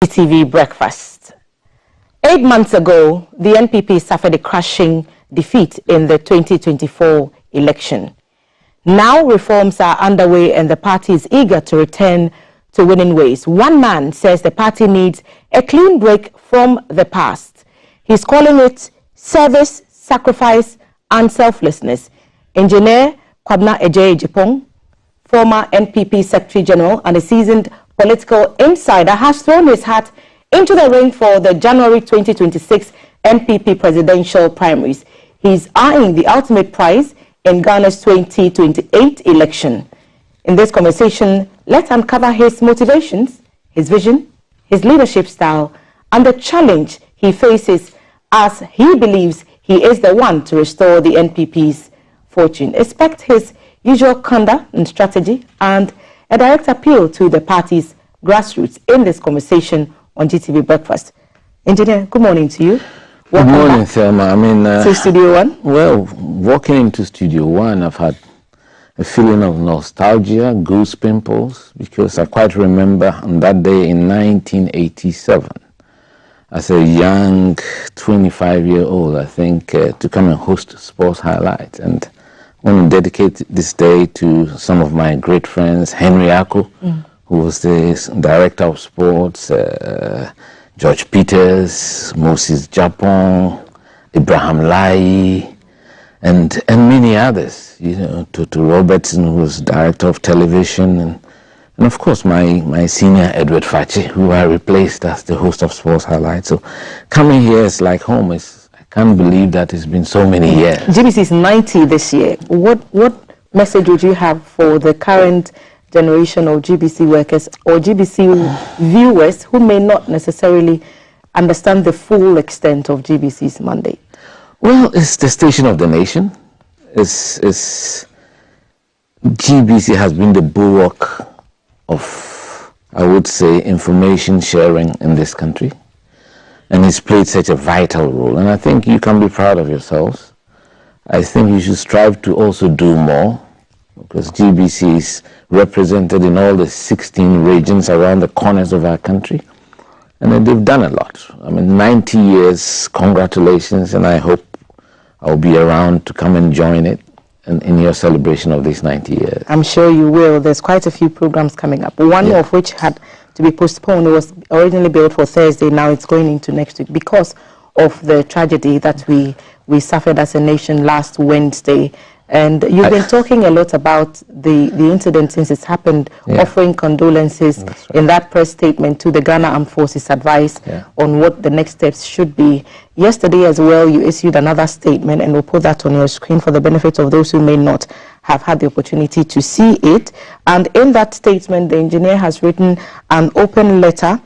TV breakfast. 8 months ago, the NPP suffered a crushing defeat in the 2024 election. Now reforms are underway and the party is eager to return to winning ways. One man says the party needs a clean break from the past. He's calling it service, sacrifice and selflessness. Engineer Kwabena Agyei Agyepong, former NPP Secretary General and a seasoned political insider, has thrown his hat into the ring for the January 2026 NPP presidential primaries. He's eyeing the ultimate prize in Ghana's 2028 election. In this conversation, let's uncover his motivations, his vision, his leadership style, and the challenge he faces as he believes he is the one to restore the NPP's fortune. Expect his usual conduct and strategy and a direct appeal to the party's grassroots in this conversation on GTV Breakfast. Engineer, good morning to you. Welcome good morning, Therma. To Studio One. Well, walking into Studio One, I've had a feeling of nostalgia, goose pimples, because I quite remember on that day in 1987, as a young 25-year-old, I think, to come and host Sports Highlights. And I want to dedicate this day to some of my great friends, Henry Ako, who was the director of sports, George Peters, Moses Japon, Abraham Lai, and many others, you know, to Robertson, who was director of television, and of course my senior Edward Fachi, who I replaced as the host of Sports Highlights. So coming here is like home. I can't believe that it's been so many years. GBC is 90 this year. What message would you have for the current generation of GBC workers or GBC viewers who may not necessarily understand the full extent of GBC's mandate? Well, it's the station of the nation. GBC has been the bulwark of, I would say, information sharing in this country. And it's played such a vital role. And I think you can be proud of yourselves. I think you should strive to also do more, because GBC is represented in all the 16 regions around the corners of our country. And they've done a lot. I mean, 90 years, congratulations, and I hope I'll be around to come and join it in your celebration of these 90 years. I'm sure you will. There's quite a few programs coming up, one of which had to be postponed. It was originally built for Thursday, now it's going into next week because of the tragedy that we suffered as a nation last Wednesday. And you've been talking a lot about the incident since it's happened, offering condolences in that press statement to the Ghana Armed Forces advice on what the next steps should be. Yesterday as well, you issued another statement, and we'll put that on your screen for the benefit of those who may not have had the opportunity to see it. And in that statement, the engineer has written an open letter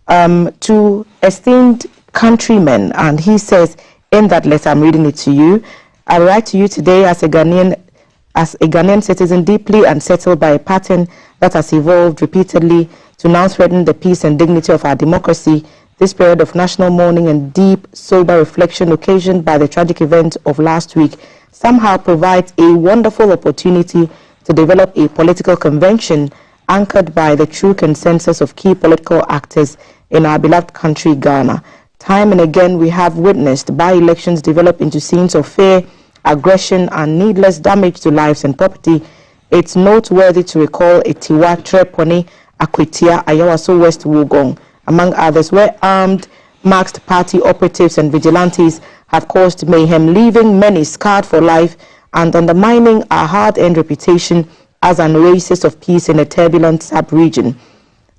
to esteemed countrymen, and he says in that letter, I'm reading it to you, I write to you today as a Ghanaian citizen deeply unsettled by a pattern that has evolved repeatedly to now threaten the peace and dignity of our democracy. This period of national mourning and deep, sober reflection occasioned by the tragic event of last week somehow provides a wonderful opportunity to develop a political convention anchored by the true consensus of key political actors in our beloved country, Ghana. Time and again, we have witnessed by-elections develop into scenes of fear, aggression, and needless damage to lives and property. It's noteworthy to recall Etiwa, Treponi, Akwitia, Ayawaso West Wugong, among others, where armed, masked party operatives and vigilantes have caused mayhem, leaving many scarred for life and undermining our hard-earned reputation as an oasis of peace in a turbulent sub-region.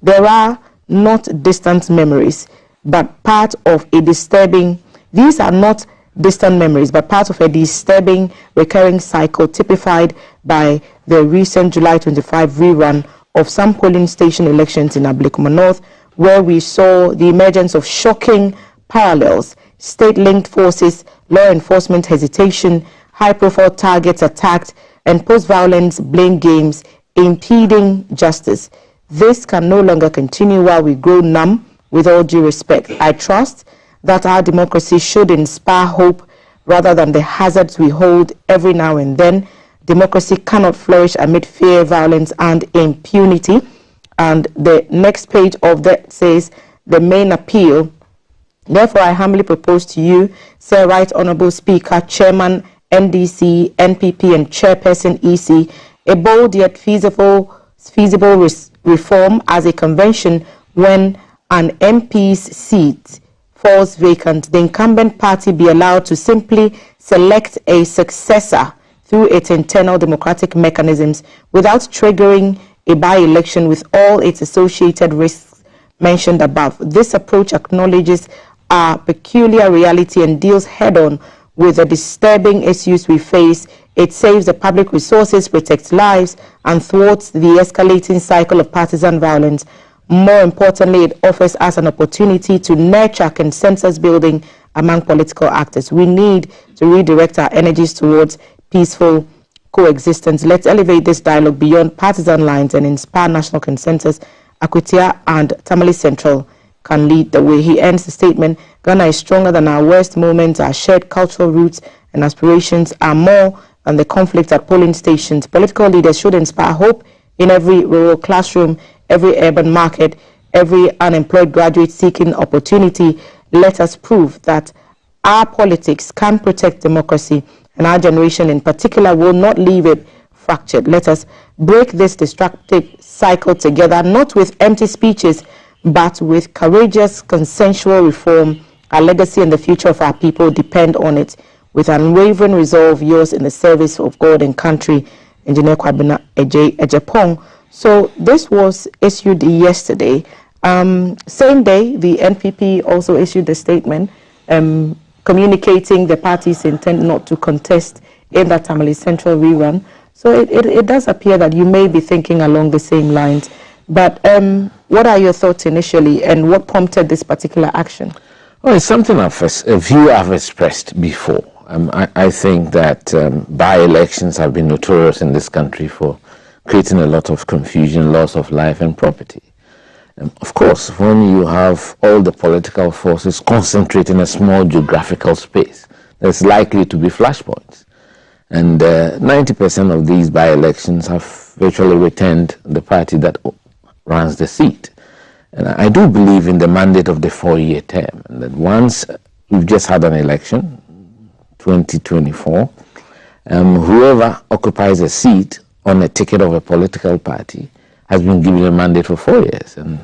There are not distant memories, but part of a disturbing, these are not distant memories, but part of a disturbing recurring cycle typified by the recent July 25 rerun of some polling station elections in Ablekuma North, where we saw the emergence of shocking parallels, state-linked forces, law enforcement hesitation, high-profile targets attacked, and post-violence blame games impeding justice. This can no longer continue while we grow numb. With all due respect, I trust that our democracy should inspire hope rather than the hazards we hold every now and then. Democracy cannot flourish amid fear, violence, and impunity. And the next page of that says, the main appeal. Therefore, I humbly propose to you, Sir Right Honourable Speaker, Chairman, NDC, NPP and Chairperson EC, a bold yet feasible reform as a convention when an MP's seat falls vacant, the incumbent party be allowed to simply select a successor through its internal democratic mechanisms without triggering a by-election with all its associated risks mentioned above. This approach acknowledges our peculiar reality and deals head-on with the disturbing issues we face. It saves the public resources, protects lives, and thwarts the escalating cycle of partisan violence. More importantly, it offers us an opportunity to nurture consensus building among political actors. We need to redirect our energies towards peaceful coexistence. Let's elevate this dialogue beyond partisan lines and inspire national consensus. Akwatia and Tamale Central can lead the way. He ends the statement, Ghana is stronger than our worst moments. Our shared cultural roots and aspirations are more than the conflict at polling stations. Political leaders should inspire hope in every rural classroom, every urban market, every unemployed graduate seeking opportunity. Let us prove that our politics can protect democracy, and our generation in particular will not leave it fractured. Let us break this destructive cycle together, not with empty speeches, but with courageous, consensual reform. Our legacy and the future of our people depend on it. With unwavering resolve, yours in the service of God and country, Engineer Kwabena Agyei Agyepong. So this was issued yesterday. Same day, the NPP also issued a statement communicating the party's intent not to contest in that Tamale Central rerun. So it does appear that you may be thinking along the same lines. But what are your thoughts initially, and what prompted this particular action? Well, it's something a view I've expressed before. I think that by-elections have been notorious in this country for creating a lot of confusion, loss of life and property. Of course, when you have all the political forces concentrated in a small geographical space, there's likely to be flashpoints. And 90% of these by-elections have virtually returned the party that runs the seat. And I do believe in the mandate of the 4-year term, and that once we've just had an election, 2024, whoever occupies a seat on a ticket of a political party has been given a mandate for 4 years. And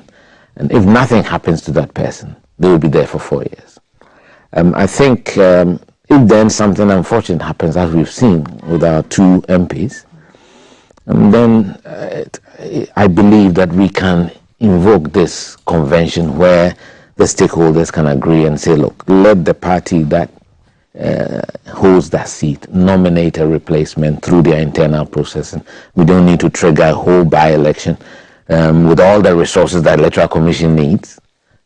if nothing happens to that person, they will be there for 4 years. I think if then something unfortunate happens, as we've seen with our 2 MPs, then I believe that we can invoke this convention where the stakeholders can agree and say, look, let the party that holds that seat nominate a replacement through their internal process. And we don't need to trigger a whole by-election with all the resources that Electoral Commission needs.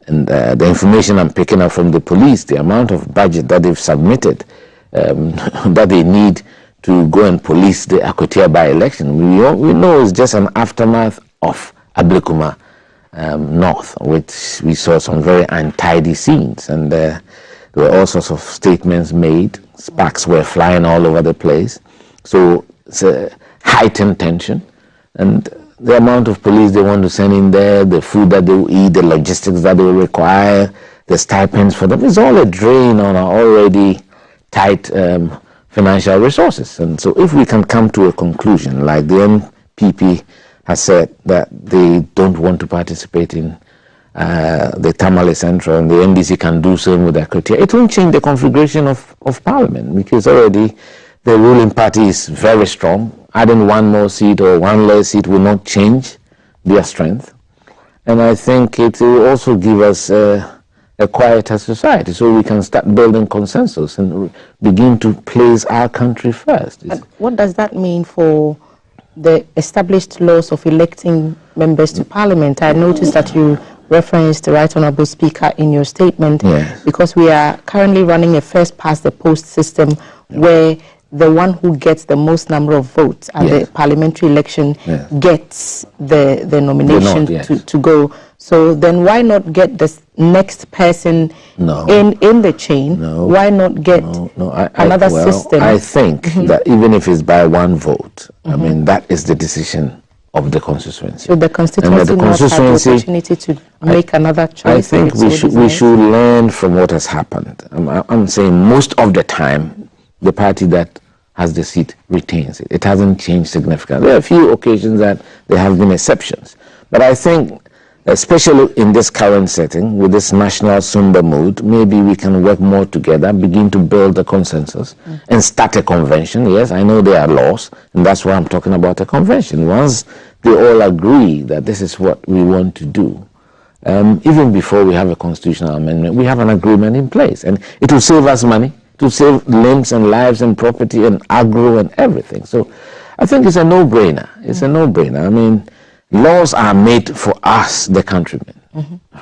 And the information I'm picking up from the police, the amount of budget that they've submitted, that they need to go and police the Akwatia by-election, we know it's just an aftermath of Ablekuma North, which we saw some very untidy scenes, and there were all sorts of statements made. Sparks were flying all over the place. So it's a heightened tension, and the amount of police they want to send in there, the food that they will eat, the logistics that they will require, the stipends for them, is all a drain on our already tight financial resources. And so if we can come to a conclusion, like the NPP has said that they don't want to participate in the Tamale Central, and the NDC can do so with Akwatia, it won't change the configuration of Parliament, because already the ruling party is very strong. Adding one more seat or one less seat will not change their strength. And I think it will also give us a quieter society, so we can start building consensus and begin to place our country first. And what does that mean for the established laws of electing members to Parliament? I noticed that you referenced the Right Honourable Speaker in your statement, yes, because we are currently running a first-past-the-post system, where the one who gets the most number of votes at the parliamentary election gets the nomination to go. So then why not get the next person in the chain? Why not get another system? I think that even if it's by one vote, I mean, that is the decision of the constituency. Should the constituency not have the opportunity to make another choice? I think we should learn from what has happened. I'm saying most of the time, the party that has the seat retains it. It hasn't changed significantly. There are a few occasions that there have been exceptions. But I think, especially in this current setting, with this national somber mood, maybe we can work more together, begin to build a consensus, and start a convention. Yes, I know there are laws, and that's why I'm talking about a convention. Once they all agree that this is what we want to do, even before we have a constitutional amendment, we have an agreement in place, and it will save us money, to save limbs and lives and property and agro and everything. So I think it's a no-brainer. It's a no-brainer. I mean, laws are made for us, the countrymen,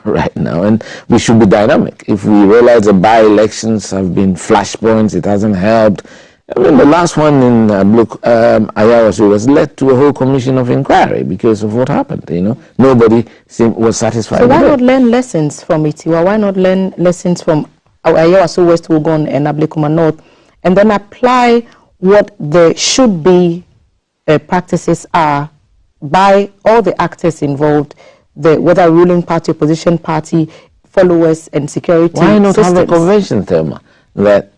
right now, and we should be dynamic. If we realize the by-elections have been flashpoints, it hasn't helped. I mean, the last one in Agyei Agyepong was led to a whole commission of inquiry because of what happened, you know. Nobody was satisfied with it. So why not learn lessons from it? Why not learn lessons from Agyei Agyepong, West Wuogon, and Ablekuma North, and then apply what the should-be practices are by all the actors involved, whether ruling party, opposition party, followers, and security Why not systems? have a convention, Therma, that,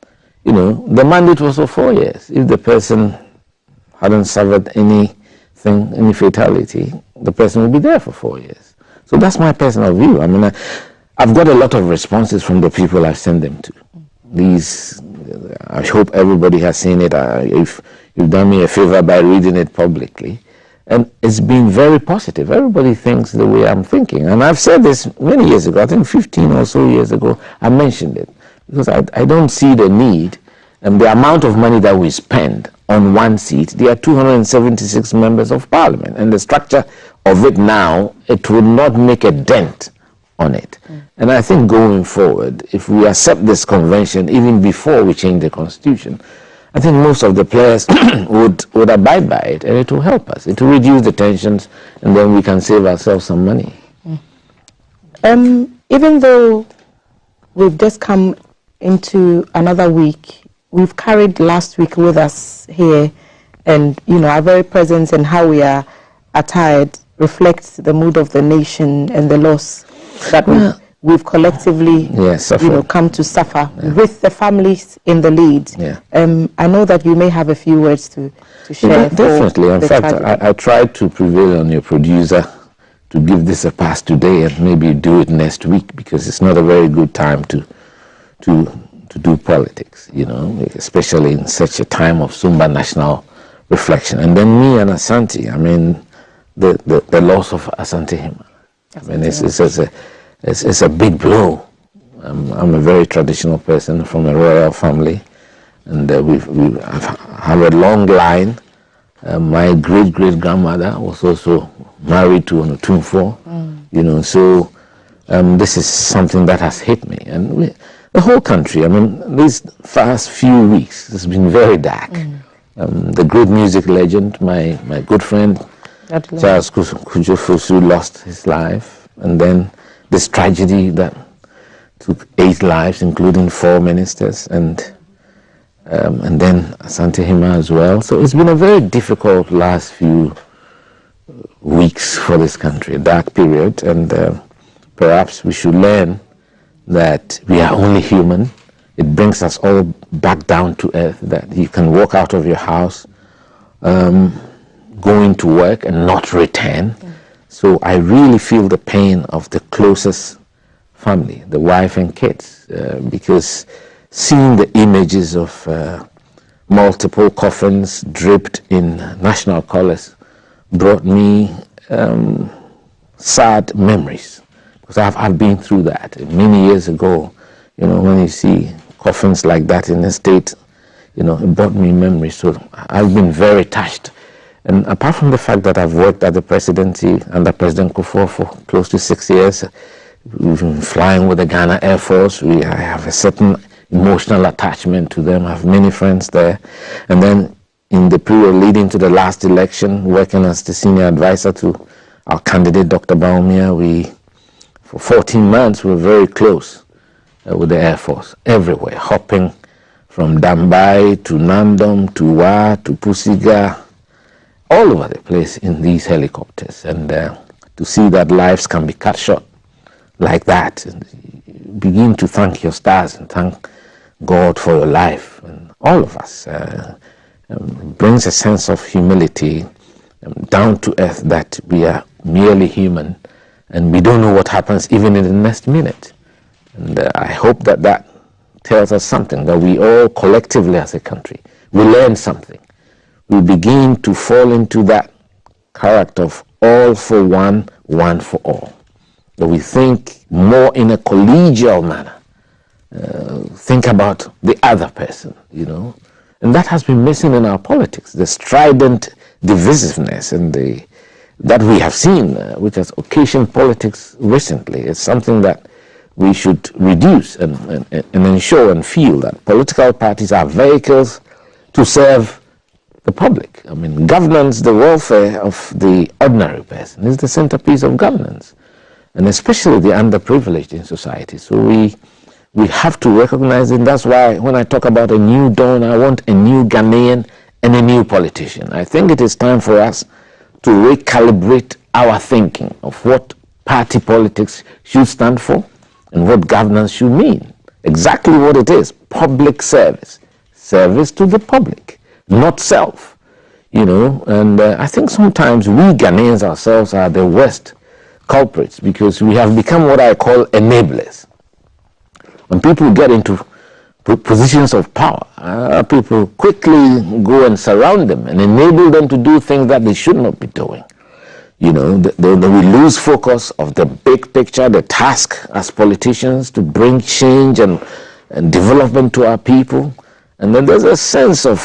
you know, the mandate was for 4 years. If the person hadn't suffered anything, any fatality, the person will be there for 4 years. So that's my personal view. I mean, I've got a lot of responses from the people I've sent them to. These, I hope everybody has seen it. If you've done me a favor by reading it publicly. And it's been very positive. Everybody thinks the way I'm thinking. And I've said this many years ago, I think 15 or so years ago, I mentioned it. Because I don't see the need and the amount of money that we spend on one seat. There are 276 members of parliament. And the structure of it now, it will not make a dent on it. And I think going forward, if we accept this convention, even before we change the constitution, I think most of the players would abide by it, and it will help us. It will reduce the tensions, and then we can save ourselves some money. Even though we've just come into another week, we've carried last week with us here, and you know, our very presence and how we are attired reflects the mood of the nation and the loss that we've collectively come to suffer with the families in the lead. I know that you may have a few words to share. Definitely. In fact, I tried to prevail on your producer to give this a pass today and maybe do it next week, because it's not a very good time to do politics, you know, especially in such a time of somber national reflection. And then me and Asanti, I mean, the loss of Asanti. I mean, it's a big blow. I'm a very traditional person from a royal family, and we have a long line. My great-great-grandmother was also married to Onotumfo, you know, so this is something that has hit me. And the whole country, I mean, these past few weeks, it's been very dark. The great music legend, my good friend, Charles Kujofosu, lost his life, and then this tragedy that took 8 lives, including 4 ministers, and then Asanti Hima as well. So it's been a very difficult last few weeks for this country, a dark period, and perhaps we should learn that we are only human. It brings us all back down to earth, that you can walk out of your house, going to work and not return. So I really feel the pain of the closest family, the wife and kids, because seeing the images of multiple coffins draped in national colors brought me sad memories, because I've been through that many years ago. You know, when you see coffins like that in the state, you know, it brought me memories. So I've been very touched. And apart from the fact that I've worked at the presidency under President Kufuor for close to 6 years, we've been flying with the Ghana Air Force. I have a certain emotional attachment to them. I have many friends there. And then in the period leading to the last election, working as the senior advisor to our candidate, Dr. Baumia, for 14 months, we were very close with the Air Force, everywhere, hopping from Dambai to Nandom to Wa to Pusiga, all over the place in these helicopters, and to see that lives can be cut short like that, and you begin to thank your stars and thank God for your life, and all of us. Brings a sense of humility, down to earth, that we are merely human and we don't know what happens even in the next minute. And I hope that that tells us something, that we all collectively as a country, we learn something. We begin to fall into that character of all for one, one for all. That we think more in a collegial manner. Think about the other person, And that has been missing in our politics, the strident divisiveness and that we have seen, which has occasioned politics recently. It's something that we should reduce and ensure and feel that political parties are vehicles to serve the public. I mean, governance, the welfare of the ordinary person is the centerpiece of governance, and especially the underprivileged in society. So we have to recognize it. That's why when I talk about a new dawn, I want a new Ghanaian and a new politician. I think it is time for us to recalibrate our thinking of what party politics should stand for and what governance should mean. Exactly what it is: public service. Service to the public, not self. And I think sometimes we Ghanaians ourselves are the worst culprits, because we have become what I call enablers. When people get into positions of power, people quickly go and surround them and enable them to do things that they should not be doing. We lose focus of the big picture, the task as politicians to bring change and development to our people. And then there's a sense of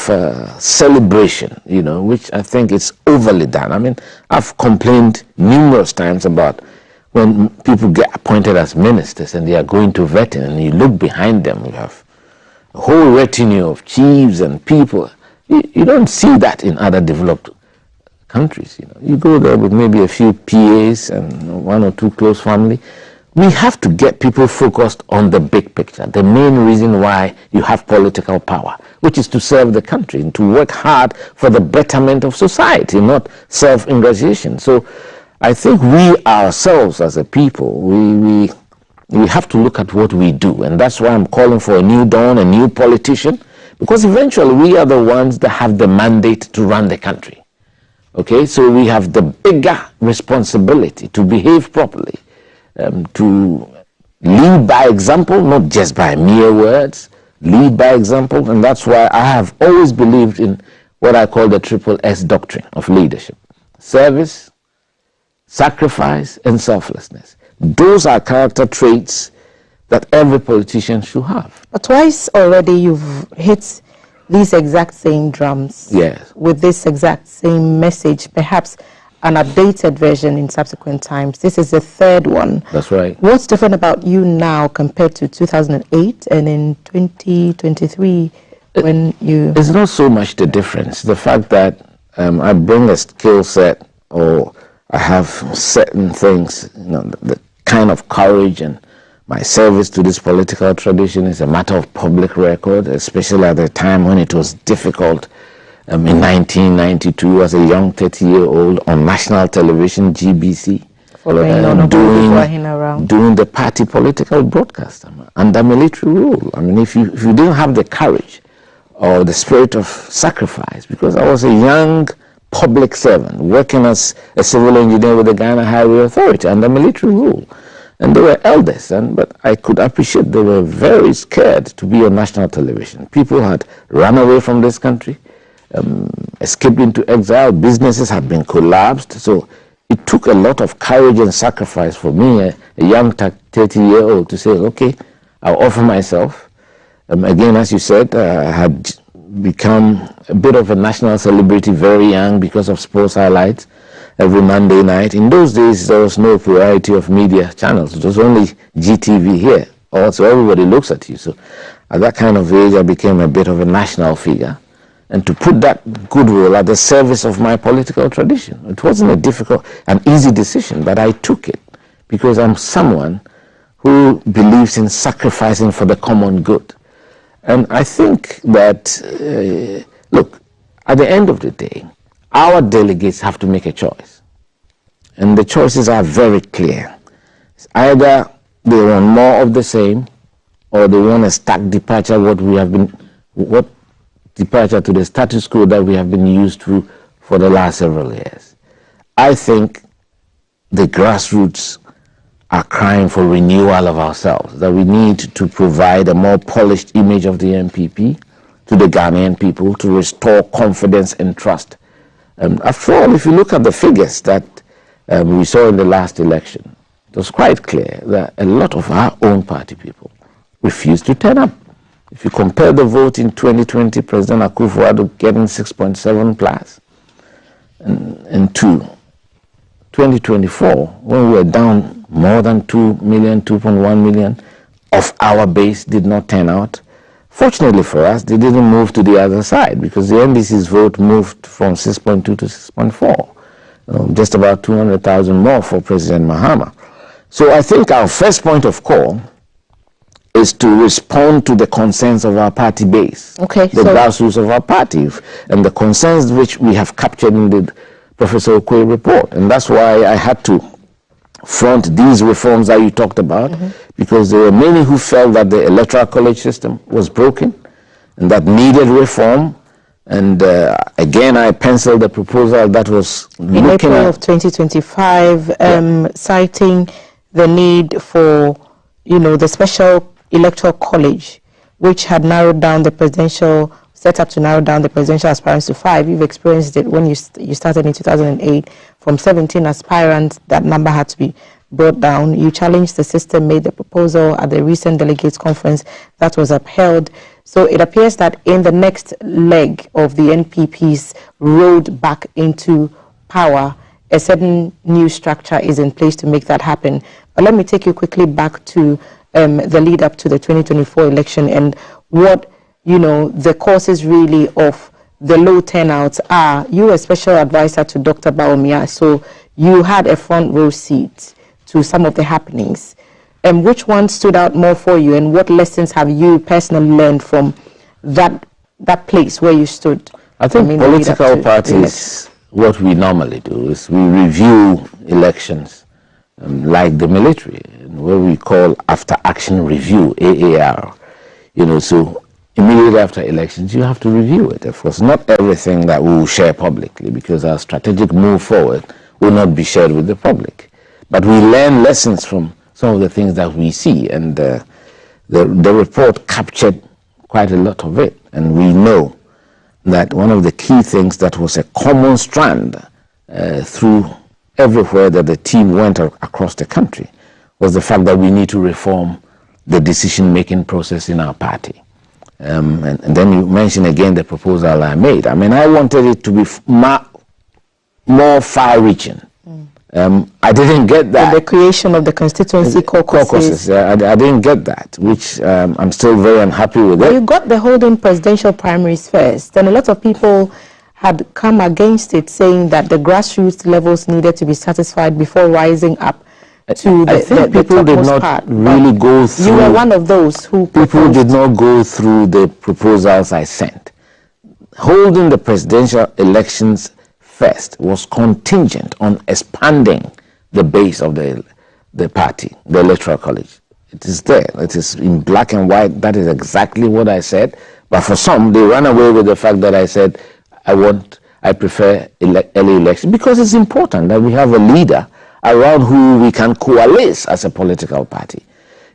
celebration, which I think is overly done. I mean, I've complained numerous times about when people get appointed as ministers and they are going to vetting, and you look behind them, you have a whole retinue of chiefs and people. You don't see that in other developed countries. You go there with maybe a few PAs and one or two close family. We have to get people focused on the big picture, the main reason why you have political power, which is to serve the country and to work hard for the betterment of society, not self-ingratiation. So I think we ourselves as a people, we have to look at what we do, and that's why I'm calling for a new dawn, a new politician, because eventually we are the ones that have the mandate to run the country. Okay, so we have the bigger responsibility to behave properly, to lead by example, not just by mere words, lead by example, and that's why I have always believed in what I call the triple S doctrine of leadership: service, sacrifice, and selflessness. Those are character traits that every politician should have. But twice already you've hit these exact same drums. Yes. With this exact same message, perhaps an updated version in subsequent times. This is the third one. That's right. What's different about you now compared to 2008 and in 2023 when you... It's not so much the difference. The fact that I bring a skill set, or I have certain things, the kind of courage, and my service to this political tradition is a matter of public record, especially at the time when it was difficult. In 1992, as a young 30-year-old on national television, GBC, doing the party political broadcast under military rule. I mean, if you didn't have the courage or the spirit of sacrifice, because I was a young public servant working as a civil engineer with the Ghana Highway Authority under military rule. And they were elders, but I could appreciate they were very scared to be on national television. People had run away from this country, escaped into exile, businesses had been collapsed. So it took a lot of courage and sacrifice for me, a young 30-year-old, to say, okay, I'll offer myself. Again, as you said, I had become a bit of a national celebrity very young because of sports highlights every Monday night. In those days, there was no variety of media channels. It was only GTV here. Also, everybody looks at you. So at that kind of age, I became a bit of a national figure. And to put that goodwill at the service of my political tradition, it wasn't a difficult and easy decision, but I took it because I'm someone who believes in sacrificing for the common good. And I think that, look, at the end of the day, our delegates have to make a choice. And the choices are very clear. It's either they want more of the same, or they want a stark departure, departure to the status quo that we have been used to for the last several years. I think the grassroots are crying for renewal of ourselves, that we need to provide a more polished image of the NPP to the Ghanaian people to restore confidence and trust. After all, if you look at the figures that we saw in the last election, it was quite clear that a lot of our own party people refused to turn up. If you compare the vote in 2020, President Akufo-Addo getting 6.7 plus, and to 2024, when we were down more than 2 million, 2.1 million of our base did not turn out. Fortunately for us, they didn't move to the other side, because the NDC's vote moved from 6.2 to 6.4, just about 200,000 more for President Mahama. So I think our first point of call is to respond to the concerns of our party base, the grassroots of our party, and the concerns which we have captured in the Professor Okoye report. And that's why I had to front these reforms that you talked about, because there were many who felt that the Electoral College system was broken and that needed reform. And again, I penciled the proposal that was in April of 2025, citing the need for, the special Electoral College, which had narrowed down the presidential, set up to narrow down the presidential aspirants to 5. You've experienced it when you started in 2008. From 17 aspirants, that number had to be brought down. You challenged the system, made the proposal at the recent delegates conference that was upheld. So it appears that in the next leg of the NPP's road back into power, a certain new structure is in place to make that happen. But let me take you quickly back to the lead up to the 2024 election and what, the causes really of the low turnouts are. You were a special advisor to Dr. Bawumia, so you had a front row seat to some of the happenings. Which one stood out more for you, and what lessons have you personally learned from that place where you stood? I think political parties, what we normally do is we review elections like the military, what we call after action review, AAR. So immediately after elections, you have to review it. Of course, not everything that we will share publicly, because our strategic move forward will not be shared with the public. But we learn lessons from some of the things that we see, and the report captured quite a lot of it. And we know that one of the key things that was a common strand through everywhere that the team went across the country was the fact that we need to reform the decision-making process in our party. And then you mentioned again the proposal I made. I mean, I wanted it to be more far-reaching. I didn't get that. The creation of the constituency caucuses. I didn't get that, which I'm still very unhappy with. Well, you got the holding presidential primaries first, and a lot of people had come against it, saying that the grassroots levels needed to be satisfied before rising up to the people did not part. really go through. You were one of those who proposed. People did not go through the proposals I sent. Holding the presidential elections first was contingent on expanding the base of the party, the Electoral College. It is there. It is in black and white. That is exactly what I said. But for some, they ran away with the fact that I said I prefer early election, because it's important that we have a leader around who we can coalesce as a political party.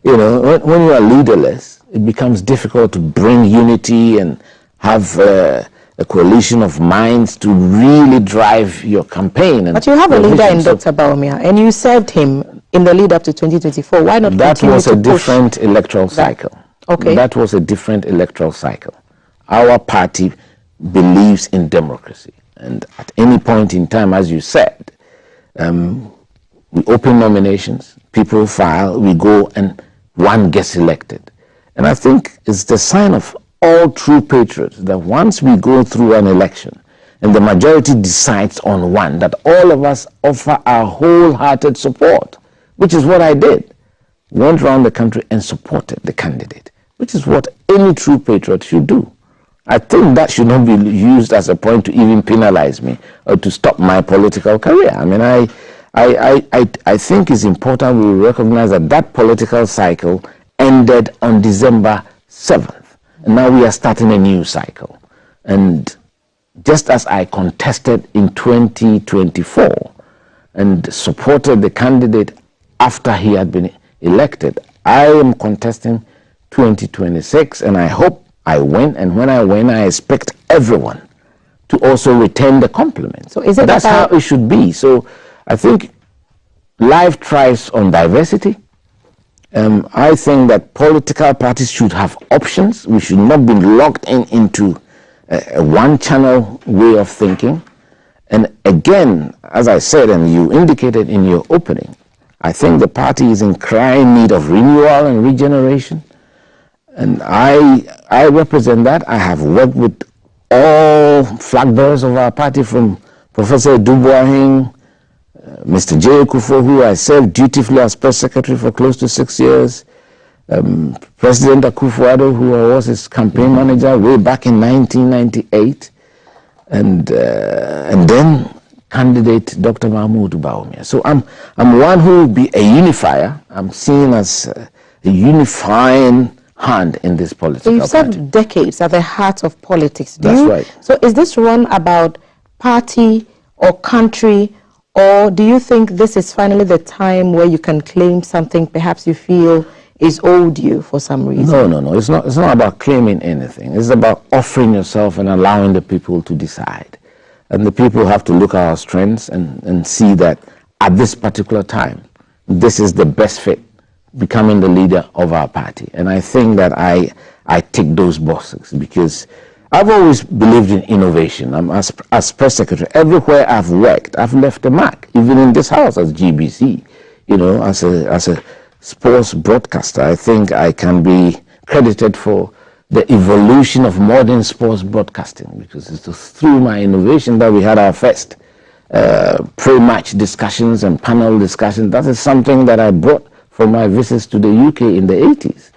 When you are leaderless, it becomes difficult to bring unity and have a coalition of minds to really drive your campaign. But you have a leader in Dr. Bawumia, and you served him in the lead up to 2024. Why not that was a different electoral cycle. Okay. That was a different electoral cycle. Our party believes in democracy, and at any point in time, as you said, we open nominations, people file, we go, and one gets elected. And I think it's the sign of all true patriots that once we go through an election and the majority decides on one, that all of us offer our wholehearted support, which is what I did. Went around the country and supported the candidate, which is what any true patriot should do. I think that should not be used as a point to even penalize me or to stop my political career. I mean, I think it's important we recognize that that political cycle ended on December 7th. And now we are starting a new cycle. And just as I contested in 2024 and supported the candidate after he had been elected, I am contesting 2026, and I hope I win. And when I win, I expect everyone to also return the compliment. So that's how it should be. So I think life thrives on diversity. I think that political parties should have options. We should not be locked into a one-channel way of thinking. And again, as I said, and you indicated in your opening, I think the party is in crying need of renewal and regeneration. And I represent that. I have worked with all flag bearers of our party, from Professor Dubois, Mr. J. Kufo, who I served dutifully as press secretary for close to 6 years, President Akufo-Addo, who was his campaign manager way back in 1998, and then candidate Dr. Mahmoud Bawumia. So I'm one who will be a unifier. I'm seen as a unifying hand in this political You've said decades at the heart of politics. That's right. So is this run about party or country, or do you think this is finally the time where you can claim something perhaps you feel is owed you for some reason? No. It's not about claiming anything. It's about offering yourself and allowing the people to decide. And the people have to look at our strengths and see that at this particular time, this is the best fit, becoming the leader of our party. And I think that I tick those boxes because I've always believed in innovation. As press secretary, everywhere I've worked, I've left a mark, even in this house as GBC, as a sports broadcaster. I think I can be credited for the evolution of modern sports broadcasting, because it was through my innovation that we had our first pre-match discussions and panel discussions. That is something that I brought from my visits to the UK in the 80s.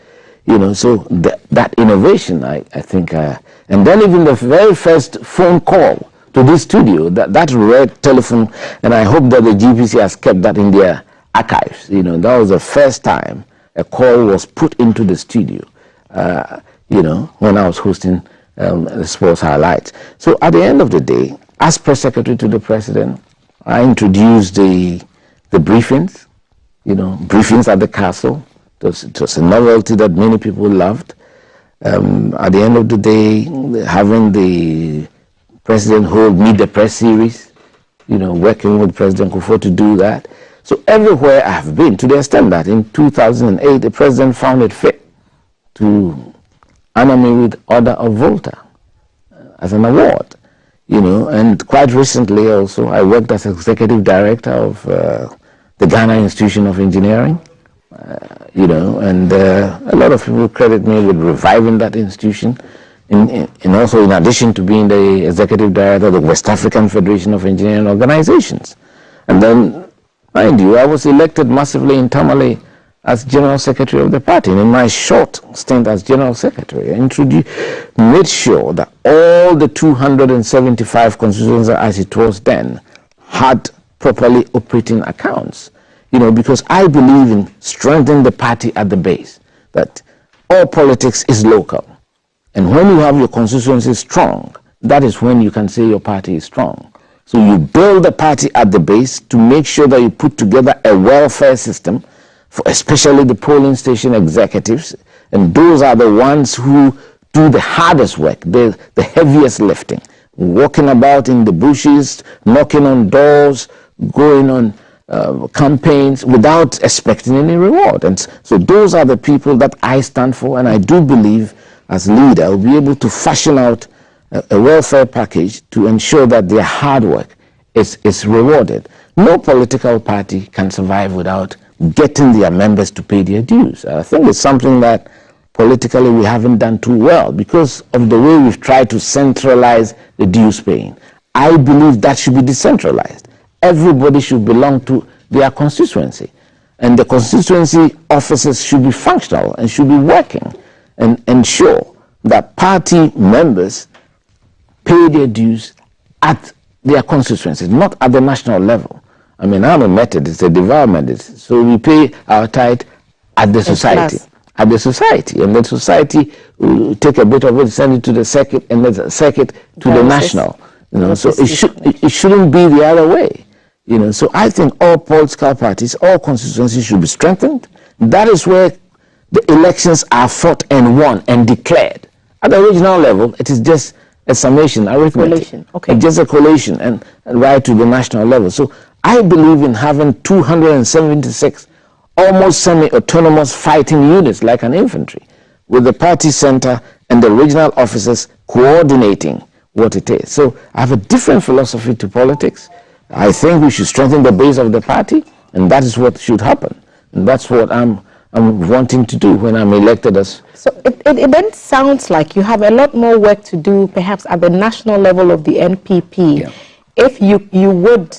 So that innovation, I think, and then even the very first phone call to this studio, that red telephone, and I hope that the GPC has kept that in their archives. That was the first time a call was put into the studio, when I was hosting the sports highlights. So at the end of the day, as press secretary to the president, I introduced the briefings, briefings at the castle. It was a novelty that many people loved. At the end of the day, having the president hold Meet the Press series, working with President Kufo to do that. So everywhere I have been, to the extent that in 2008, the president found it fit to honor me with Order of Volta as an award, and quite recently also, I worked as executive director of the Ghana Institution of Engineering, and a lot of people credit me with reviving that institution, and also in addition to being the executive director of the West African Federation of Engineering Organizations. And then, mind you, I was elected massively in Tamale as General Secretary of the party. And in my short stint as General Secretary, I made sure that all the 275 constituencies as it was then had properly operating accounts. Because I believe in strengthening the party at the base, that all politics is local. And when you have your constituency strong, that is when you can say your party is strong. So you build the party at the base to make sure that you put together a welfare system for especially the polling station executives, and those are the ones who do the hardest work, the heaviest lifting, walking about in the bushes, knocking on doors, going on campaigns without expecting any reward. And so those are the people that I stand for, and I do believe as leader I will be able to fashion out a welfare package to ensure that their hard work is rewarded. No political party can survive without getting their members to pay their dues. I think it's something that politically we haven't done too well because of the way we've tried to centralize the dues paying. I believe that should be decentralized. Everybody should belong to their constituency, and the constituency officers should be functional and should be working and ensure that party members pay their dues at their constituencies, not at the national level. I mean, I'm a Methodist, a devout Methodist, so we pay our tithe at the society. At the society, and the society will take a bit of it, send it to the circuit, and the circuit to the national. You know, so it shouldn't be the other way. You know, so I think all political parties, all constituencies should be strengthened. That is where the elections are fought and won and declared. At the regional level, it is just a summation, arithmetic. Collation. Okay. It's just a collation and right to the national level. So I believe in having 276 almost semi-autonomous fighting units like an infantry, with the party center and the regional officers coordinating what it is. So I have a different philosophy to politics. I think we should strengthen the base of the party, and that is what should happen. And that's what I'm wanting to do when I'm elected as... So it then sounds like you have a lot more work to do, perhaps at the national level of the NPP. Yeah. If you would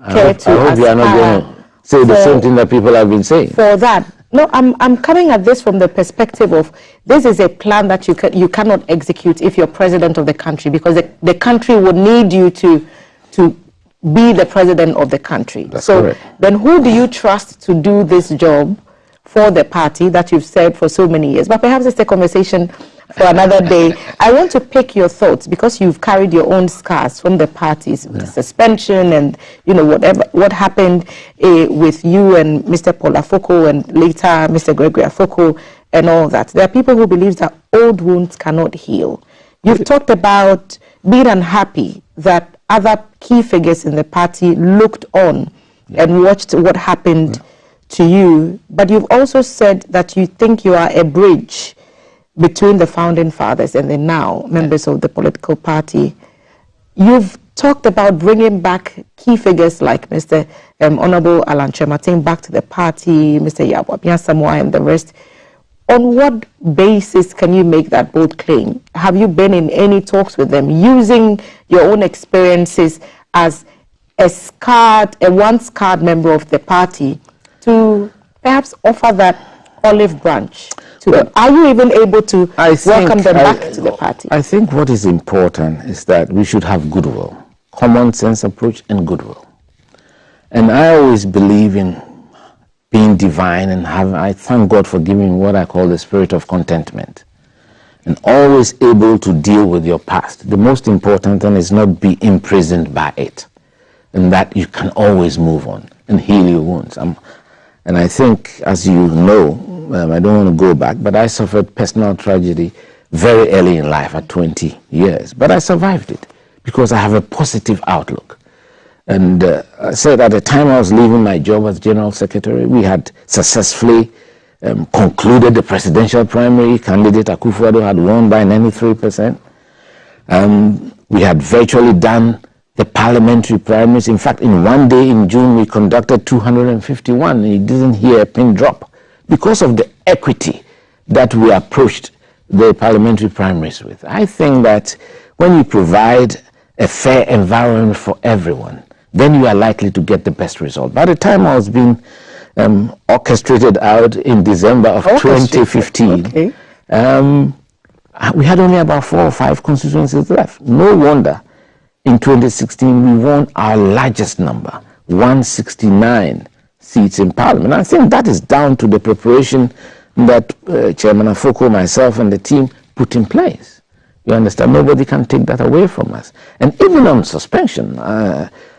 care to... I hope you are not going to say the same thing that people have been saying. For that, no, I'm coming at this from the perspective of this is a plan that you cannot execute if you're president of the country, because the country would need you to be the president of the country. That's correct. Then who do you trust to do this job for the party that you've served for so many years? But perhaps it's a conversation for another day. I want to pick your thoughts, because you've carried your own scars from the parties, the suspension and, you know, what happened with you and Mr. Paul Afoko and later Mr. Gregory Afoko and all that. There are people who believe that old wounds cannot heal. You've talked about being unhappy that other key figures in the party looked on and watched what happened to you, but you've also said that you think you are a bridge between the founding fathers and the now members of the political party. You've talked about bringing back key figures like Mr. Honorable Alan Chematin back to the party, Mr. Kwabena Samoa and the rest. On what basis can you make that bold claim? Have you been in any talks with them, using your own experiences as a once scarred member of the party to perhaps offer that olive branch to them? Are you even able to welcome them back to the party? I think what is important is that we should have goodwill, common sense approach and goodwill. And I always believe in being divine, and I thank God for giving what I call the spirit of contentment, and always able to deal with your past. The most important thing is not be imprisoned by it, and that you can always move on and heal your wounds. And I think, as you know, I don't want to go back, but I suffered personal tragedy very early in life at 20 years. But I survived it because I have a positive outlook. And I said at the time I was leaving my job as General Secretary, we had successfully concluded the presidential primary. Candidate Akufo-Addo had won by 93%. We had virtually done the parliamentary primaries. In fact, in one day in June, we conducted 251. You didn't hear a pin drop because of the equity that we approached the parliamentary primaries with. I think that when you provide a fair environment for everyone, then you are likely to get the best result. By the time I was being orchestrated out in December of 2015, we had only about 4 or 5 constituencies left. No wonder in 2016 we won our largest number, 169 seats in Parliament. I think that is down to the preparation that Chairman Afoko, myself and the team put in place. You understand? Nobody can take that away from us. And even on suspension,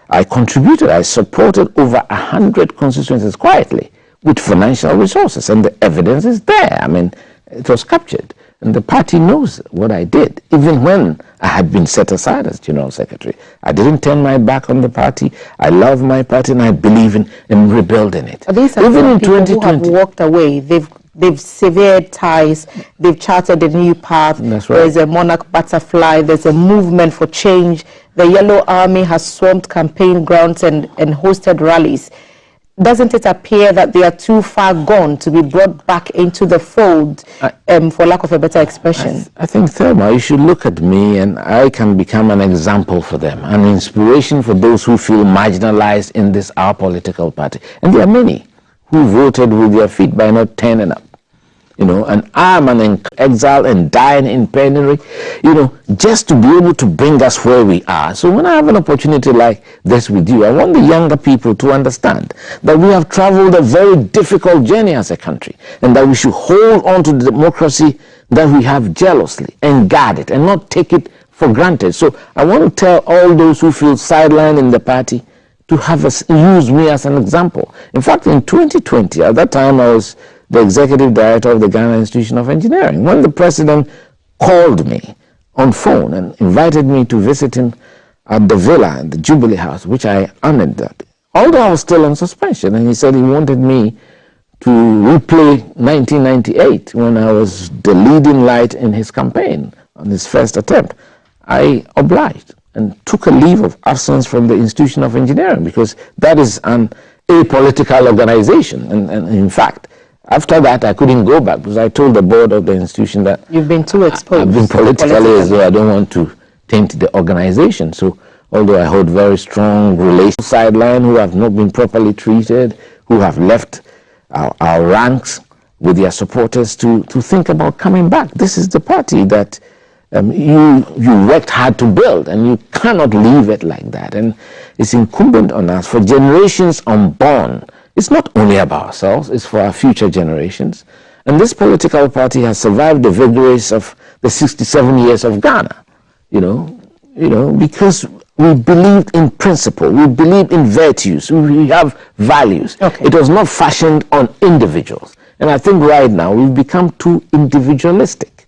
I contributed, I supported over 100 constituencies quietly with financial resources, and the evidence is there. I mean, it was captured, and the party knows what I did, even when I had been set aside as General Secretary. I didn't turn my back on the party. I love my party, and I believe in rebuilding it. These are even in people 2020, who have walked away. They've severed ties. They've charted a new path. That's right. There's a monarch butterfly. There's a movement for change. The Yellow Army has swarmed campaign grounds and hosted rallies. Doesn't it appear that they are too far gone to be brought back into the fold, for lack of a better expression? I think, Therma, you should look at me, and I can become an example for them, an inspiration for those who feel marginalized in this our political party. And there are many who voted with their feet by not turning up. You know, and I'm an exile and dying in penury, just to be able to bring us where we are. So when I have an opportunity like this with you, I want the younger people to understand that we have traveled a very difficult journey as a country, and that we should hold on to the democracy that we have jealously and guard it and not take it for granted. So I want to tell all those who feel sidelined in the party to use me as an example. In fact, in 2020, at that time I was the executive director of the Ghana Institution of Engineering. When the president called me on phone and invited me to visit him at the villa in the Jubilee House, which I honored that, although I was still on suspension, and he said he wanted me to replay 1998 when I was the leading light in his campaign on his first attempt. I obliged and took a leave of absence from the Institution of Engineering, because that is an apolitical organization. And in fact, after that, I couldn't go back, because I told the board of the institution that you've been too exposed. I've been politically, as though I don't want to taint the organization. So although I hold very strong relations, sideline, who have not been properly treated, who have left our ranks with their supporters to think about coming back. This is the party that you worked hard to build, and you cannot leave it like that. And it's incumbent on us, for generations unborn. It's not only about ourselves, it's for our future generations. And this political party has survived the vagaries of the 67 years of Ghana, because we believed in principle, we believe in virtues, we have values. Okay. It was not fashioned on individuals. And I think right now we've become too individualistic.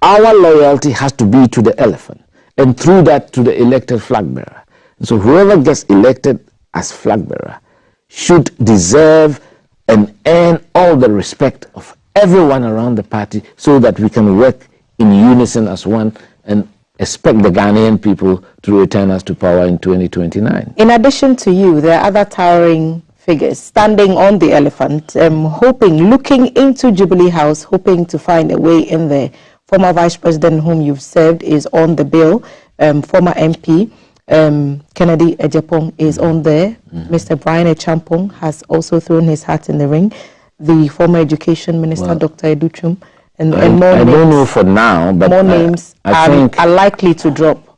Our loyalty has to be to the elephant, and through that to the elected flag bearer. And so whoever gets elected as flag bearer should deserve and earn all the respect of everyone around the party, so that we can work in unison as one and expect the Ghanaian people to return us to power in 2029. In addition to you, there are other towering figures standing on the elephant, looking into Jubilee House, hoping to find a way in there. Former Vice President whom you've served is on the bill. Former MP Kwabena Agyepong is on there. Mr. Kwabena Agyei Agyepong has also thrown his hat in the ring. The former Education Minister, Dr. Educhum, and more names. I don't know for now, but more names are likely to drop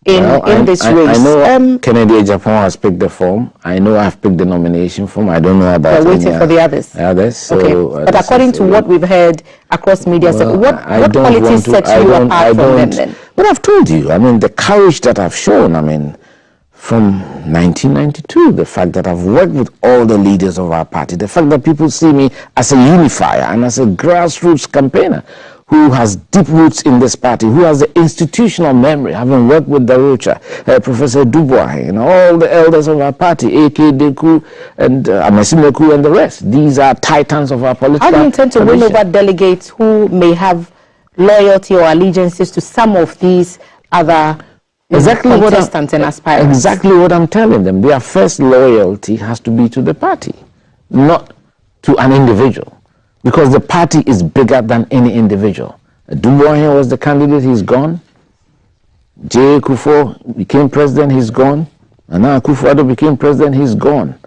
in this race. I know Kwabena Agyei Agyepong has picked the form. I know I've picked the nomination form. I don't know about we're waiting for the others. So, okay. But according to what we've heard across media, what qualities set you apart from them then? But I've told you, the courage that I've shown, from 1992, the fact that I've worked with all the leaders of our party, the fact that people see me as a unifier and as a grassroots campaigner who has deep roots in this party, who has the institutional memory, having worked with Darocha, Professor Dubois, all the elders of our party, A.K. Deku and Amasimeku and the rest. These are titans of our political How do you intend to win over delegates who may loyalty or allegiances to some of these other contestants and aspirants? Exactly what I'm telling them. Their first loyalty has to be to the party, not to an individual. Because the party is bigger than any individual. Dubois was the candidate, he's gone. J. Kufuor became president, he's gone. And now Akufo-Addo became president, he's gone.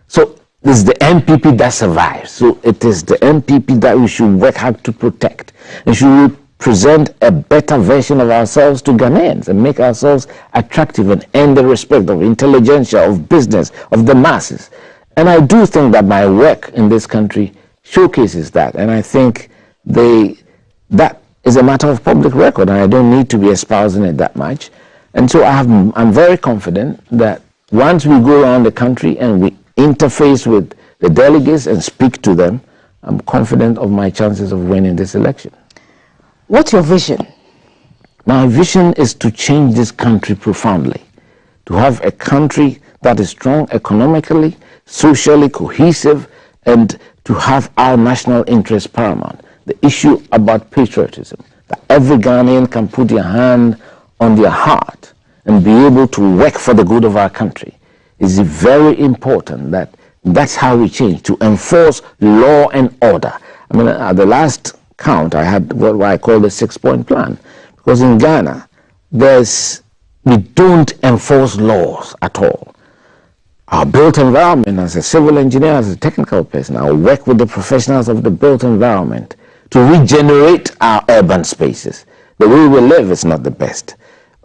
So it's the NPP that survives. So it is the NPP that we should work hard to protect. And should present a better version of ourselves to Ghanaians and make ourselves attractive and earn the respect of intelligentsia, of business, of the masses. And I do think that my work in this country showcases that, and I think that is a matter of public record, and I don't need to be espousing it that much. And so I'm very confident that once we go around the country and we interface with the delegates and speak to them, I'm confident of my chances of winning this election. What's your vision? My vision is to change this country profoundly, to have a country that is strong economically, socially cohesive, and to have our national interest paramount. The issue about patriotism, that every Ghanaian can put their hand on their heart and be able to work for the good of our country, is very important. That's how we change, to enforce law and order. At the last count, I had what I call the 6-point plan, because in Ghana, we don't enforce laws at all. Our built environment, as a civil engineer, as a technical person, I work with the professionals of the built environment to regenerate our urban spaces. The way we live is not the best,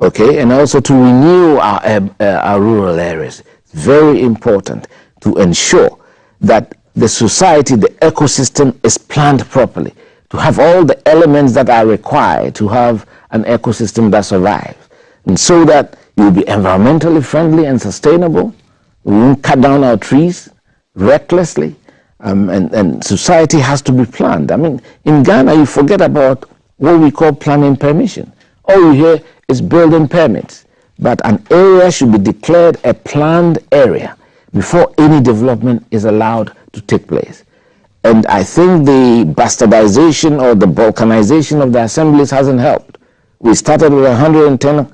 okay? And also to renew our rural areas. It's very important to ensure that the society, the ecosystem is planned properly, to have all the elements that are required to have an ecosystem that survives. And so that it will be environmentally friendly and sustainable. We won't cut down our trees recklessly. And society has to be planned. I mean, in Ghana, you forget about what we call planning permission. All you hear is building permits. But an area should be declared a planned area before any development is allowed to take place. And I think the bastardization or the balkanization of the assemblies hasn't helped. We started with 110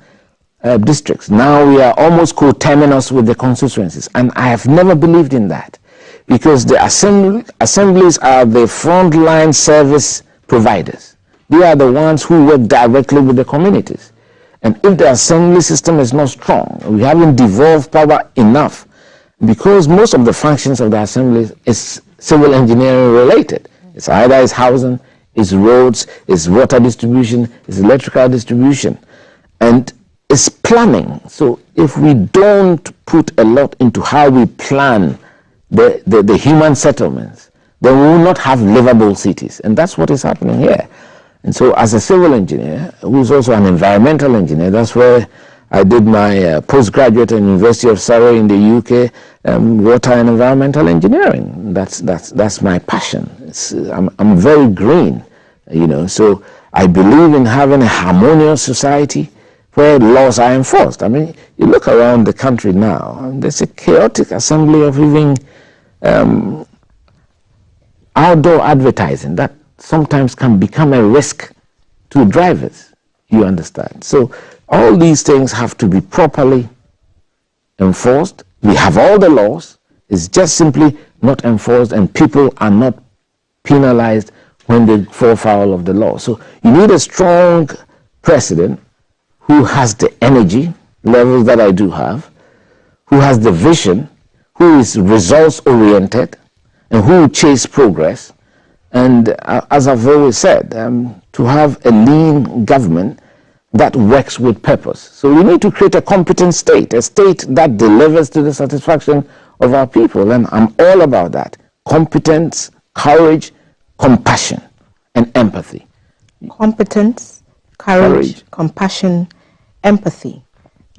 districts. Now we are almost coterminous with the constituencies. And I have never believed in that, because the assemblies are the frontline service providers. They are the ones who work directly with the communities. And if the assembly system is not strong, we haven't devolved power enough, because most of the functions of the assemblies is civil engineering related. It's either it's housing, it's roads, it's water distribution, it's electrical distribution, and it's planning. So if we don't put a lot into how we plan the human settlements, then we will not have livable cities. And that's what is happening here. And so as a civil engineer, who's also an environmental engineer, that's where I did my postgraduate at the University of Surrey in the UK, water and environmental engineering. That's my passion. I'm very green, you know. So I believe in having a harmonious society where laws are enforced. I mean, you look around the country now, and there's a chaotic assembly of even outdoor advertising that sometimes can become a risk to drivers, you understand. So all these things have to be properly enforced. We have all the laws, it's just simply not enforced, and people are not penalized when they fall foul of the law. So you need a strong president who has the energy levels that I do have, who has the vision, who is results oriented, and who will chase progress. And as I've always said, to have a lean government that works with purpose. So we need to create a competent state, a state that delivers to the satisfaction of our people. And I'm all about that. Competence, courage, compassion, and empathy. Competence, courage, compassion, empathy.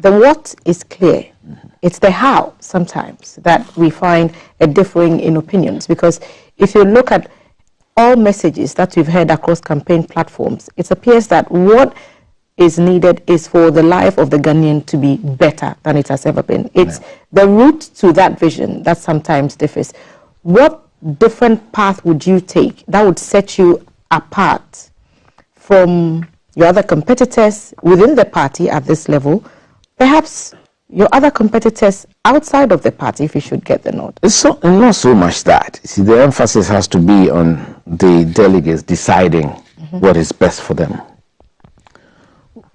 The what is clear. It's the how sometimes that we find a differing in opinions. Because if you look at all messages that we've heard across campaign platforms, it appears that what is needed is for the life of the Ghanaian to be better than it has ever been. It's the route to that vision that sometimes differs. What different path would you take that would set you apart from your other competitors within the party at this level, perhaps your other competitors outside of the party, if you should get the nod? It's not so much that. See, the emphasis has to be on the delegates deciding what is best for them.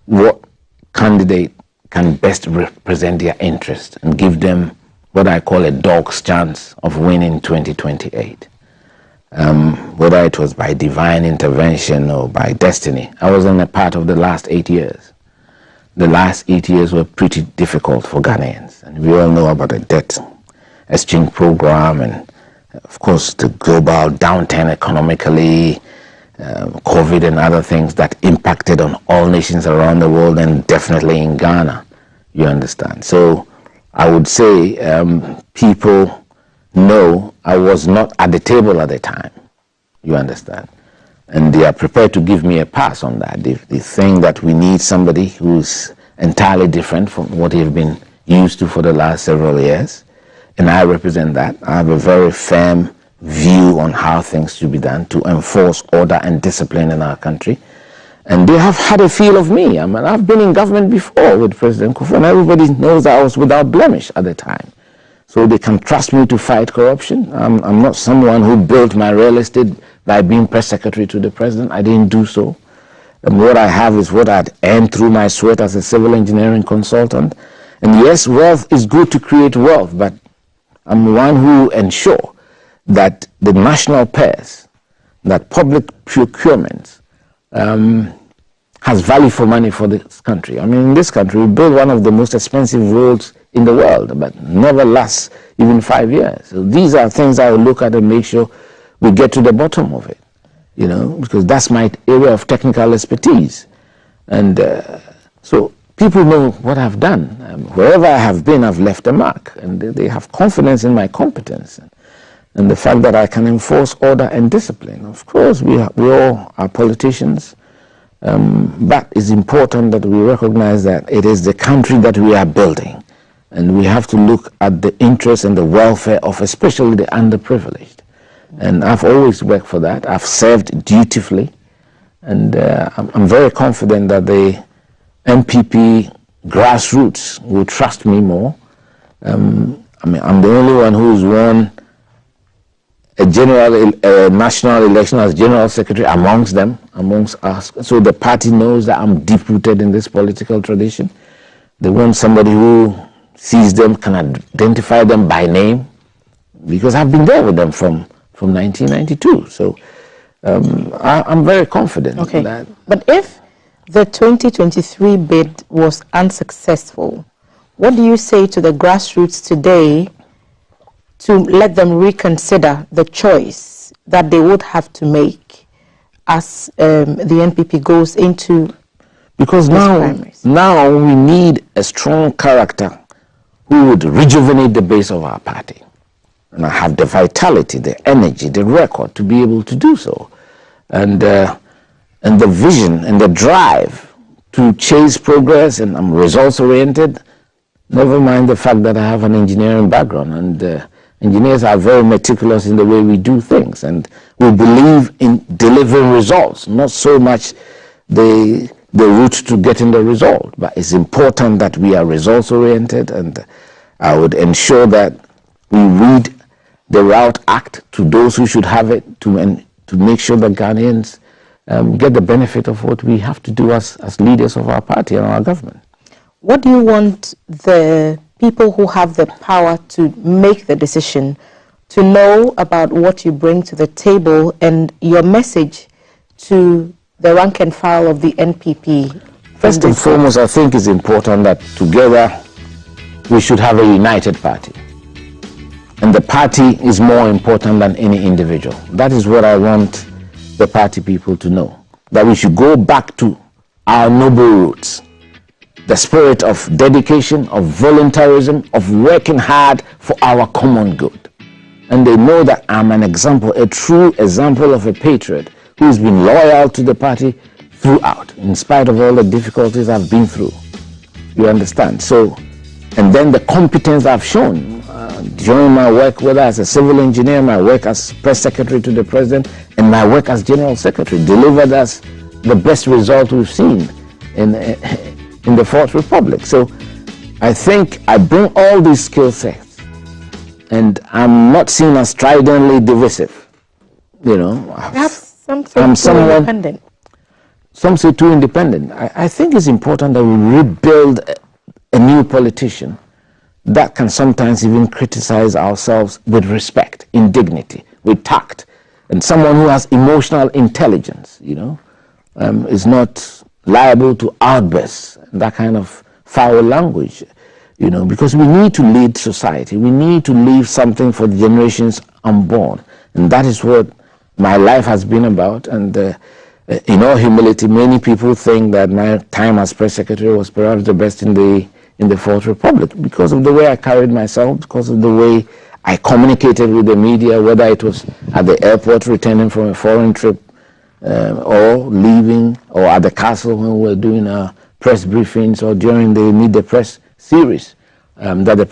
What candidate can best represent their interest and give them what I call a dog's chance of winning 2028. Whether it was by divine intervention or by destiny. I wasn't a part of the last 8 years. The last 8 years were pretty difficult for Ghanaians. And we all know about the debt exchange program and, of course, the global downturn economically, COVID and other things that impacted on all nations around the world and definitely in Ghana, you understand. So I would say people know I was not at the table at the time, you understand. And they are prepared to give me a pass on that. They think that we need somebody who's entirely different from what they've been used to for the last several years. And I represent that. I have a very firm view on how things should be done to enforce order and discipline in our country. And they have had a feel of me. I mean, I've been in government before with President Kufuor, and everybody knows that I was without blemish at the time. So they can trust me to fight corruption. I'm not someone who built my real estate by being press secretary to the president. I didn't do so. And what I have is what I'd earned through my sweat as a civil engineering consultant. And yes, wealth is good to create wealth, but I'm one who ensure that the national purse that public procurement has value for money for this country. I mean, in this country, we build one of the most expensive roads in the world, but never lasts even 5 years. So these are things I will look at and make sure we get to the bottom of it, you know, because that's my area of technical expertise. And so people know what I've done. Wherever I have been, I've left a mark, and they have confidence in my competence and the fact that I can enforce order and discipline. Of course, we all are politicians, but it's important that we recognize that it is the country that we are building, and we have to look at the interests and the welfare of especially the underprivileged. And I've always worked for that. I've served dutifully, and I'm very confident that the NPP grassroots will trust me more. I mean, I'm the only one who's won a national election as general secretary amongst us. So the party knows that I'm deep-rooted in this political tradition. They want somebody who sees them, can identify them by name, because I've been there with them from 1992. So I'm very confident in that. But if the 2023 bid was unsuccessful, what do you say to the grassroots today to let them reconsider the choice that they would have to make as the NPP goes into because now we need a strong character who would rejuvenate the base of our party. And I have the vitality, the energy, the record to be able to do so. And the vision and the drive to chase progress, and I'm results-oriented, never mind the fact that I have an engineering background, and engineers are very meticulous in the way we do things, and we believe in delivering results, not so much the route to getting the result, but it's important that we are results-oriented, and I would ensure that we read the Route Act to those who should have it to make sure that Ghanaians get the benefit of what we have to do as leaders of our party and our government. What do you want the people who have the power to make the decision to know about what you bring to the table and your message to the rank and file of the NPP? First and foremost, I think it's important that together we should have a united party. And the party is more important than any individual. That is what I want the party people to know. That we should go back to our noble roots. The spirit of dedication, of voluntarism, of working hard for our common good. And they know that I'm an example, a true example of a patriot who's been loyal to the party throughout, in spite of all the difficulties I've been through. You understand? So, and then the competence I've shown during my work, whether as a civil engineer, my work as press secretary to the president, and my work as general secretary, delivered us the best result we've seen in the Fourth Republic. So I think I bring all these skill sets, and I'm not seen as stridently divisive. You know, I'm someone independent. Some say too independent. I think it's important that we rebuild a new politician that can sometimes even criticize ourselves with respect, in dignity, with tact, and someone who has emotional intelligence, you know, is not liable to outbursts, that kind of foul language, you know, because we need to lead society. We need to leave something for the generations unborn. And that is what my life has been about. And in all humility, many people think that my time as press secretary was perhaps the best in the Fourth Republic because of the way I carried myself, because of the way I communicated with the media, whether it was at the airport returning from a foreign trip, or leaving, or at the castle when we were doing press briefings, or during the Meet the Press series that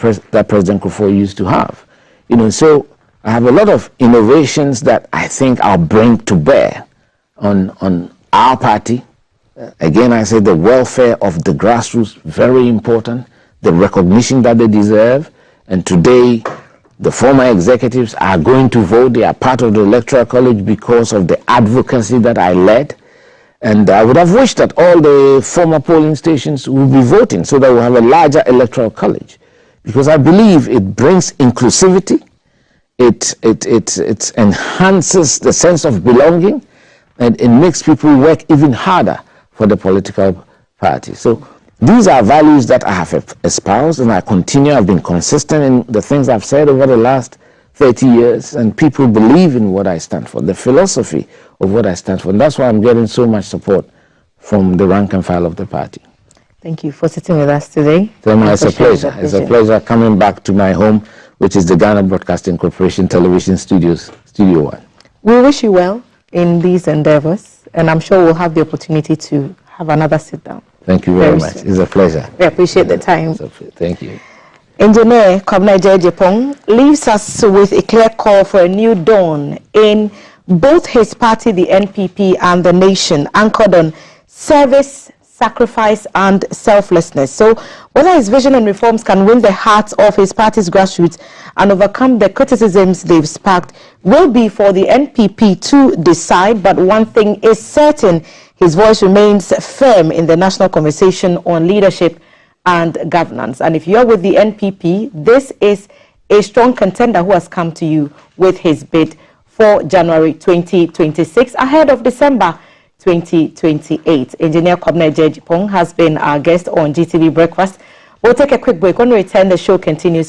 President Kufuor used to have. You know, so I have a lot of innovations that I think I'll bring to bear on our party. Again, I say the welfare of the grassroots, very important, the recognition that they deserve, and today the former executives are going to vote. They are part of the Electoral College because of the advocacy that I led. And I would have wished that all the former polling stations would be voting so that we'll have a larger Electoral College. Because I believe it brings inclusivity, it enhances the sense of belonging, and it makes people work even harder for the political party. So these are values that I have espoused, and I continue. I've been consistent in the things I've said over the last 30 years, and people believe in what I stand for, the philosophy of what I stand for. And that's why I'm getting so much support from the rank and file of the party. Thank you for sitting with us today. Therma, it's a pleasure. It's a pleasure coming back to my home, which is the Ghana Broadcasting Corporation Television Studios, Studio One. We wish you well in these endeavors, and I'm sure we'll have the opportunity to have another sit down. Thank you very much. It's a pleasure. We appreciate the time. Thank you. Engineer Kwabena Agyei Agyepong leaves us with a clear call for a new dawn in both his party, the NPP, and the nation, anchored on service, sacrifice, and selflessness. So whether his vision and reforms can win the hearts of his party's grassroots and overcome the criticisms they've sparked will be for the NPP to decide. But one thing is certain, his voice remains firm in the national conversation on leadership and governance. And if you're with the NPP, this is a strong contender who has come to you with his bid for January 2026 ahead of December 2028. Engineer Kwabena Agyei Agyepong has been our guest on GTV Breakfast. We'll take a quick break. When we return, the show continues.